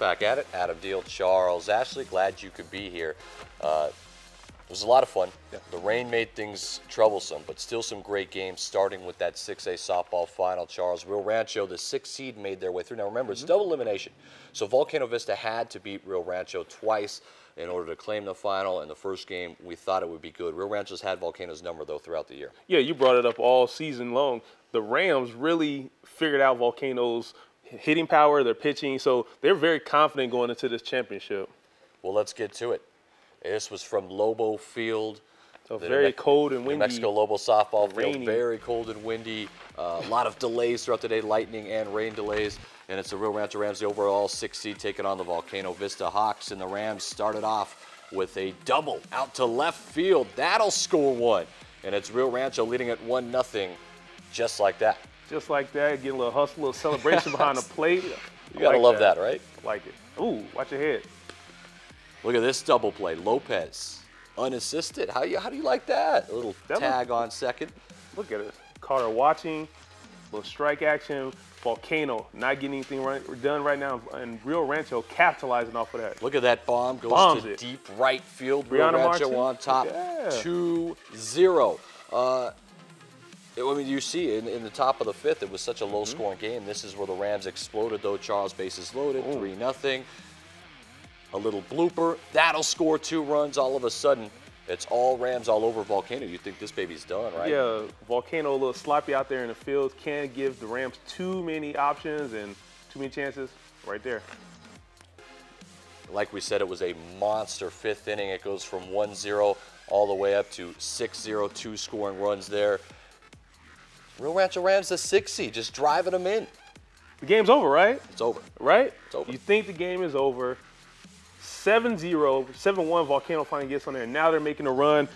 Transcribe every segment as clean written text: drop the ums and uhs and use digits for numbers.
back at it. Adam Deal, Charles Ashley, glad you could be here. It was a lot of fun. Yeah. The rain made things troublesome, but still some great games, starting with that 6A softball final. Charles, Rio Rancho, the 6th seed, made their way through. Now remember, it's double elimination. So Volcano Vista had to beat Rio Rancho twice in order to claim the final. In the first game, we thought it would be good. Rio Rancho's had Volcano's number, though, throughout the year. Yeah, you brought it up all season long. The Rams really figured out Volcano's hitting power, their pitching, so they're very confident going into this championship. Well, let's get to it. This was from Lobo Field. So very cold and windy. New Mexico Lobo softball field, rainy. Very cold and windy. A lot of delays throughout the day, lightning and rain delays. And it's the Rio Rancho Rams, the overall 6th seed, taking on the Volcano Vista Hawks. And the Rams started off with a double out to left field. That'll score one. And it's Rio Rancho leading at 1-0, just like that. Just like that, getting a little hustle, a little celebration behind the plate. You gotta love that, right? Like it. Ooh, watch your head. Look at this double play. Lopez, unassisted. How do you like that? A little tag on second. Look at it. Carter watching, little strike action. Volcano not getting anything done right now, and Rio Rancho capitalizing off of that. Look at that bomb. Goes to deep right field. Rio Rancho on top, 2-0. I mean, you see in the top of the 5th, it was such a low-scoring game. This is where the Rams exploded, though. Charles, bases loaded, 3-0. A little blooper. That'll score 2 runs. All of a sudden, it's all Rams all over Volcano. You think this baby's done, right? Yeah, Volcano a little sloppy out there in the field. Can't give the Rams too many options and too many chances right there. Like we said, it was a monster 5th inning. It goes from 1-0 all the way up to 6-0, 2 scoring runs there. Rio Rancho Rams, the 6th seed, just driving them in. The game's over, right? It's over. Right? It's over. You think the game is over. 7-0, 7-1, Volcano finally gets on there. Now they're making a run.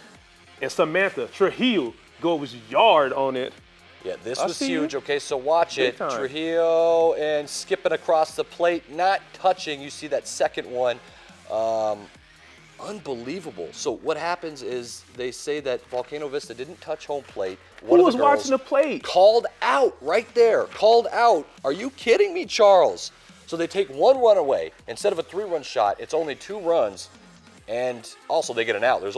And Samantha Trujillo goes yard on it. Yeah, this was huge. Okay, so watch it. Trujillo and skipping across the plate, not touching. You see that second one. Unbelievable. So what happens is they say that Volcano Vista didn't touch home plate. Who was watching the plate? Called out right there. Called out. Are you kidding me, Charles? So they take 1 run away. Instead of a 3-run shot, it's only 2 runs. And also they get an out. There's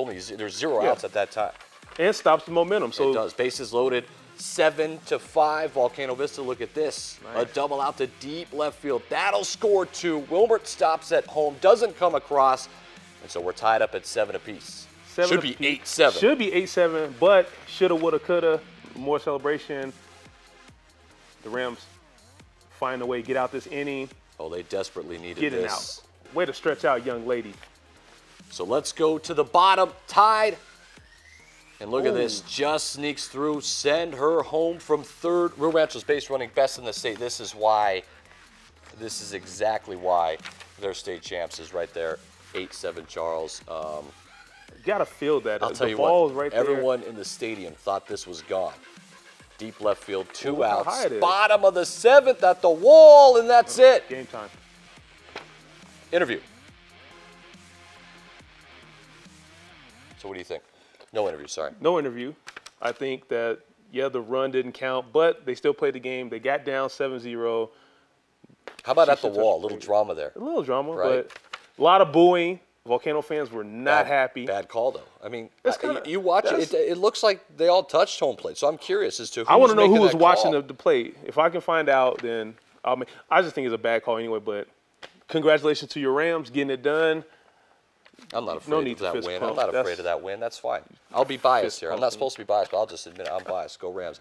0 outs at that time. And stops the momentum. So it does. Bases loaded. 7-5. Volcano Vista, look at this. Nice. A double out to deep left field. That'll score 2. Wilbert stops at home. Doesn't come across. And so we're tied up at 7 apiece. Should be 8-7. Should be 8-7, but shoulda, woulda, coulda. More celebration. The Rams find a way to get out this inning. Oh, they desperately needed Getting this. Out. Way to stretch out, young lady. So let's go to the bottom, tied. And look at this, just sneaks through, send her home from 3rd. Rio Rancho's base running best in the state. This is exactly why they're state champs, is right there. 8-7, Charles. You gotta feel that. I'll tell you what, right everyone in the stadium thought this was gone. Deep left field, 2 outs. Bottom of the 7th at the wall, and that's it. Game time. Interview. So what do you think? No interview, sorry. No interview. I think that, yeah, the run didn't count, but they still played the game. They got down 7-0. How about at the wall? A little drama there. A little drama, right? But a lot of booing. Volcano fans were not happy. Bad call, though. I mean, you watch it, it looks like they all touched home plate. So I'm curious as to who I want to know who was that watching call. the plate. If I can find out, then I just think it's a bad call anyway. But congratulations to your Rams getting it done. I'm not afraid of that win. I'm not afraid of that win. That's fine. I'll be biased here. I'm not supposed to be biased, but I'll just admit it. I'm biased. Go Rams.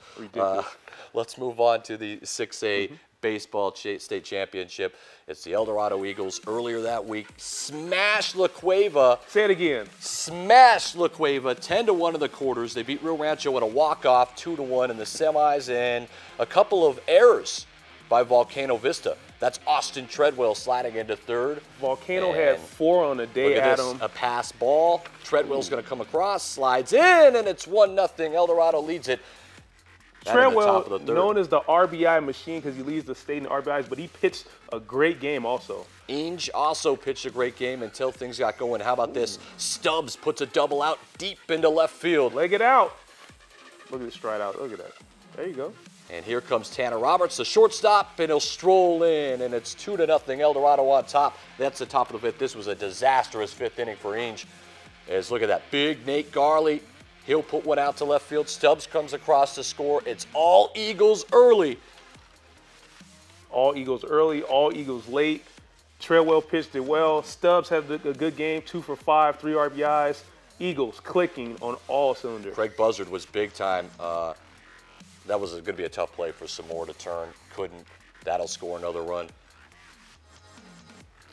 Let's move on to the 6A baseball state championship. It's the El Dorado Eagles. Earlier that week, smashed La Cueva. Say it again. Smashed La Cueva 10-1 in the quarters. They beat Rio Rancho in a walk-off 2-1 in the semis, and a couple of errors by Volcano Vista. That's Austin Treadwell sliding into 3rd. Volcano had 4 on the day, Adam. A pass ball. Treadwell's going to come across, slides in, and it's 1-0. El Dorado leads it. Treadwell, known as the RBI machine because he leads the state in RBIs, but he pitched a great game also. Inge also pitched a great game until things got going. How about this? Stubbs puts a double out deep into left field. Leg it out. Look at the stride out. Look at that. There you go. And here comes Tanner Roberts, the shortstop, and he'll stroll in, and it's 2-0, El Dorado on top. That's the top of the fifth. This was a disastrous fifth inning for Ainge. As look at that big Nate Garley. He'll put one out to left field. Stubbs comes across to score. It's all Eagles early. All Eagles early, all Eagles late. Treadwell pitched it well. Stubbs had a good game, 2 for 5, 3 RBIs. Eagles clicking on all cylinders. Craig Buzzard was big time. That was going to be a tough play for Samore to turn. Couldn't. That'll score another run.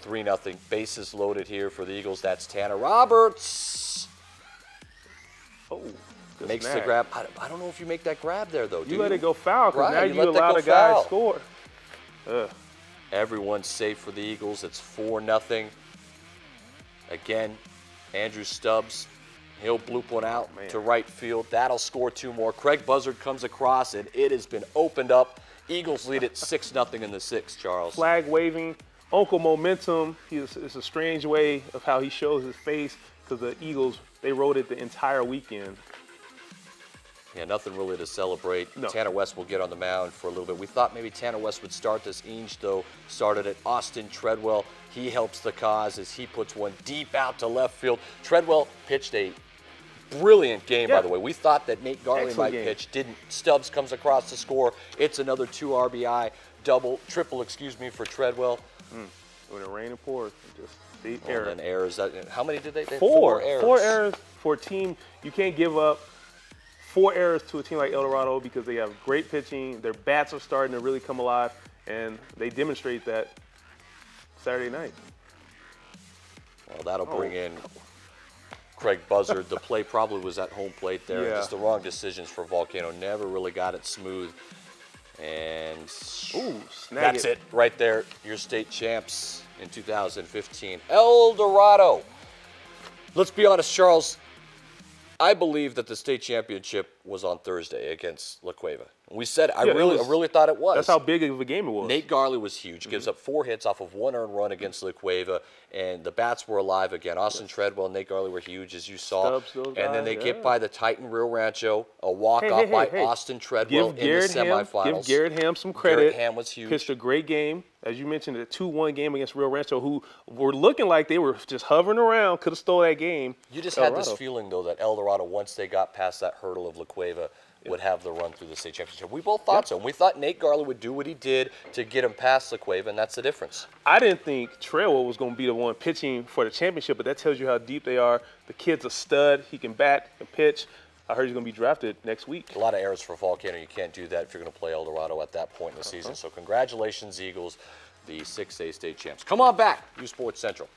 3-0. Bases loaded here for the Eagles. That's Tanner Roberts. Oh, good Makes snag. the grab. I don't know if you make that grab there, though. You let it go foul because Right, now you you let that allow go the guy foul. to score. Ugh. Everyone's safe for the Eagles. It's 4-0. Again, Andrew Stubbs. He'll bloop one out to right field. That'll score 2 more. Craig Buzzard comes across, and it has been opened up. Eagles lead it 6-0 in the 6th, Charles. Flag waving, Uncle Momentum. It's a strange way of how he shows his face because the Eagles, they rode it the entire weekend. Yeah, nothing really to celebrate. No. Tanner West will get on the mound for a little bit. We thought maybe Tanner West would start this. Ainge, though, started it. Austin Treadwell, he helps the cause as he puts one deep out to left field. Treadwell pitched a brilliant game, by the way. We thought that Nate Garley might pitch. Didn't. Stubbs comes across to score. It's another 2 RBI, triple, for Treadwell. When it rained and poured, just see error. And errors. How many did they? 4 errors. 4 errors for a team. You can't give up 4 errors to a team like El Dorado because they have great pitching. Their bats are starting to really come alive, and they demonstrate that Saturday night. Well, that'll bring in Craig Buzzard. The play probably was at home plate there. Yeah. Just the wrong decisions for Volcano. Never really got it smooth. And that's it right there. Your state champs in 2015. El Dorado. Let's be honest, Charles. I believe that the state championship was on Thursday against La Cueva. We said I really thought it was. That's how big of a game it was. Nate Garley was huge. Gives up 4 hits off of 1 earned run against La Cueva, and the bats were alive again. Austin Treadwell and Nate Garley were huge, as you saw. Stubbs, and then they get by the Titan Rio Rancho, a walk-off by Austin Treadwell in the semifinals. Give Garrett Ham some credit. Garrett Ham was huge. Pitched a great game. As you mentioned, a 2-1 game against Rio Rancho, who were looking like they were just hovering around, could have stole that game. You just had this feeling, though, that El Dorado, once they got past that hurdle of La Cueva, would have the run through the state championship. We both thought so. And we thought Nate Garley would do what he did to get him past La Cueva, and that's the difference. I didn't think Treadwell was going to be the one pitching for the championship, but that tells you how deep they are. The kid's a stud. He can bat and pitch. I heard he's going to be drafted next week. A lot of errors for Volcano. You can't do that if you're going to play El Dorado at that point in the season. So congratulations, Eagles, the 6A state champs. Come on back, uSportsCentral.